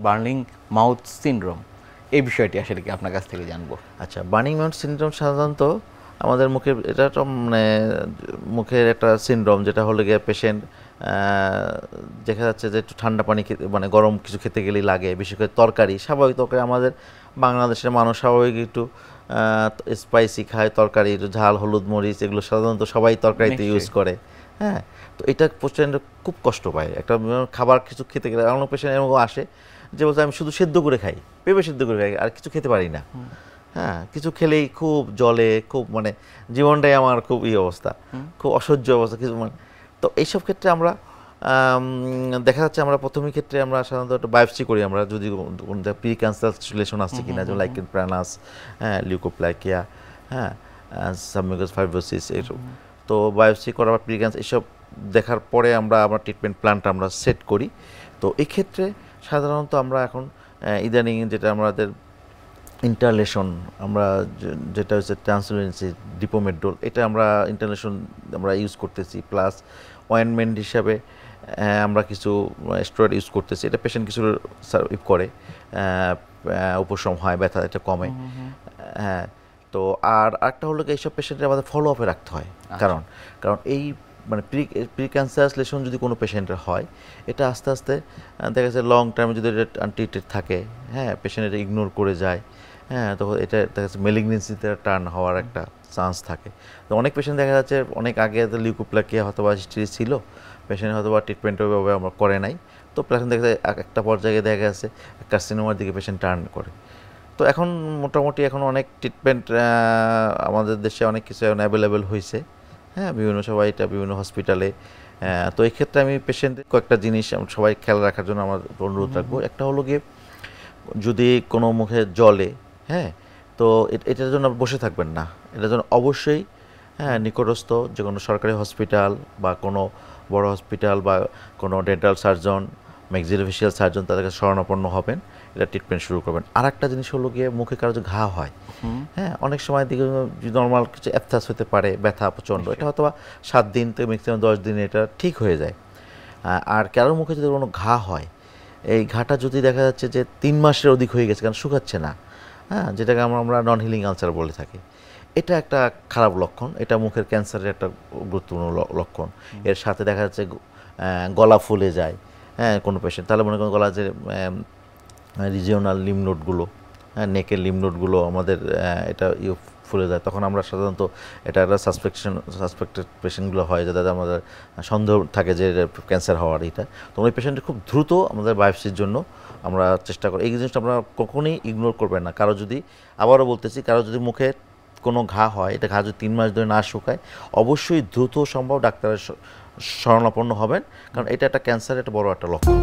Burning mouth syndrome, এই বিষয়টি আসলে কি আপনার কাছ থেকে জানবো। আচ্ছা, বার্নিং মাউথ সিনড্রোম সাধারণত আমাদের মুখের, এটা তো মানে মুখের একটা সিনড্রোম, যেটা হলো গিয়ে পেশেন্ট দেখা যাচ্ছে যে একটু ঠান্ডা পানি খেতে, মানে গরম কিছু খেতে গেলেই লাগে, বিশেষ করে তরকারি, স্বাভাবিক তরকারি, আমাদের বাংলাদেশের মানুষ স্বাভাবিক একটু স্পাইসি খায়, তরকারি একটু ঝাল, হলুদ, মরিচ, এগুলো সাধারণত সবাই তরকারিতে ইউজ করে। হ্যাঁ, তো এটা পেশেন্ট খুব কষ্ট পায়, একটা খাবার কিছু খেতে গেলে। অনেক পেশেন্ট এরকম আসে যে বলছে আমি শুধু সেদ্ধ করে খাই, পেঁপে সেদ্ধ করে খাই, আর কিছু খেতে পারি না। হ্যাঁ, কিছু খেলেই খুব জলে, খুব মানে জীবনটাই আমার খুব অবস্থা, খুব অসহ্য অবস্থা কিছু মানে। তো এইসব ক্ষেত্রে আমরা দেখা যাচ্ছে আমরা প্রথমের ক্ষেত্রে আমরা সাধারণত একটা বায়োপসি করি, আমরা যদি প্রি ক্যান্সার রিলেশন আসছে কিনা, যেমন লাইকেন প্রানাস, হ্যাঁ, লিউকোপ্লাকিয়া, হ্যাঁ, সাবমিউকাস ফাইব্রোসিস, এইসব। তো বায়োপসি করার প্রি ক্যান্সার এসব দেখার পরে আমরা ট্রিটমেন্ট প্ল্যানটা আমরা সেট করি। তো এই ক্ষেত্রে সাধারণত আমরা এখন ইদানিং যেটা আমাদের ইন্টারলেশন, আমরা যেটা হচ্ছে ট্রান্সলুসেন্সি ডিপোমেডোল, এটা আমরা ইন্টারলেশন আমরা ইউজ করতেছি, প্লাস অয়েনমেন্ট হিসাবে আমরা কিছু স্টেরয়েড ইউজ করতেছি। এটা পেশেন্ট কিছু সার্ভ করে, উপশম হয়, ব্যথা এটা কমে। হ্যাঁ, তো আর একটা হলো এইসব পেশেন্টের আমাদের ফলো আপে রাখতে হয়, কারণ এই মানে প্রি ক্যান্সার লেশন যদি কোনো পেশেন্টের হয়, এটা আস্তে আস্তে দেখা যাচ্ছে লং টার্মে যদি এটা আনট্রিটেড থাকে, হ্যাঁ, পেশেন্ট এটা ইগনোর করে যায়, হ্যাঁ, তখন এটা দেখা যাচ্ছে মেলিগনেন্সিতে টার্ন হওয়ার একটা চান্স থাকে। তো অনেক পেশেন্ট দেখা যাচ্ছে অনেক আগে লিউকোপ্লাকিয়া হয়তো বা হিস্ট্রি ছিল, পেশেন্ট হয়তো বা ট্রিটমেন্ট ওইভাবে আমরা করে নাই, তো পেশেন্ট দেখা যায় একটা পর্যায়ে দেখা যাচ্ছে কার্সিনোমার দিকে পেশেন্ট টার্ন করে। তো এখন মোটামুটি এখন অনেক ট্রিটমেন্ট আমাদের দেশে অনেক কিছু এখন অ্যাভেলেবেল হয়েছে, হ্যাঁ, বিভিন্ন সবাই এটা বিভিন্ন হসপিটালে। তো এই ক্ষেত্রে আমি পেশেন্টের কয়েকটা জিনিস সবাই খেয়াল রাখার জন্য আমার অনুরোধ রাখবো। একটা হলো গিয়ে যদি কোনো মুখে জলে, হ্যাঁ, তো এটার জন্য বসে থাকবেন না, এটার জন্য অবশ্যই, হ্যাঁ, নিকটস্থ যে কোনো সরকারি হসপিটাল বা কোনো বড় হসপিটাল বা কোনো ডেন্টাল সার্জন, ম্যাক্সিলোফেশিয়াল সার্জন, তাদের কাছে শরণাপন্ন হবেন, এটা ট্রিটমেন্ট শুরু করবেন। আর একটা জিনিস হলো গিয়ে মুখে কারো যে ঘা হয়, হ্যাঁ, অনেক সময় দিকে নর্মাল কিছু অ্যাপথাস হতে পারে, ব্যথা প্রচণ্ড, এটা হয়তো বা 7 দিন থেকে ম্যাক্সিমাম 10 দিনে এটা ঠিক হয়ে যায়। আর কারোর মুখে যদি কোনো ঘা হয়, এই ঘাটা যদি দেখা যাচ্ছে যে 3 মাসের অধিক হয়ে গেছে, কারণ শুকাচ্ছে না, হ্যাঁ, যেটাকে আমরা নন হিলিং আলসার বলে থাকি, এটা একটা খারাপ লক্ষণ, এটা মুখের ক্যান্সারের একটা গুরুত্বপূর্ণ লক্ষণ। এর সাথে দেখা যাচ্ছে গলা ফুলে যায়, হ্যাঁ, কোনো পেশেন্ট, তাহলে মনে করেন গলা যে রিজিওনাল লিমনোডগুলো, হ্যাঁ, নেকের লিমনোডগুলো আমাদের এটা ফুলে যায়, তখন আমরা সাধারণত এটা একটা সাসপেক্টেড পেশেন্টগুলো হয়, যাদের আমাদের সন্দেহ থাকে যে ক্যান্সার হওয়ার এটা, তো ওই পেশেন্টের খুব দ্রুত আমাদের বায়োপসির জন্য আমরা চেষ্টা করি। এই জিনিসটা আমরা কখনোই ইগনোর করবেন না। কারো যদি, আবারও বলতেছি, কারো যদি মুখে কোনো ঘা হয়, এটা ঘা যদি 3 মাস ধরে না শুকায়, অবশ্যই দ্রুত সম্ভব ডাক্তারের শরণাপন্ন হবেন, কারণ এটা একটা ক্যান্সারের একটা বড় একটা লক্ষণ।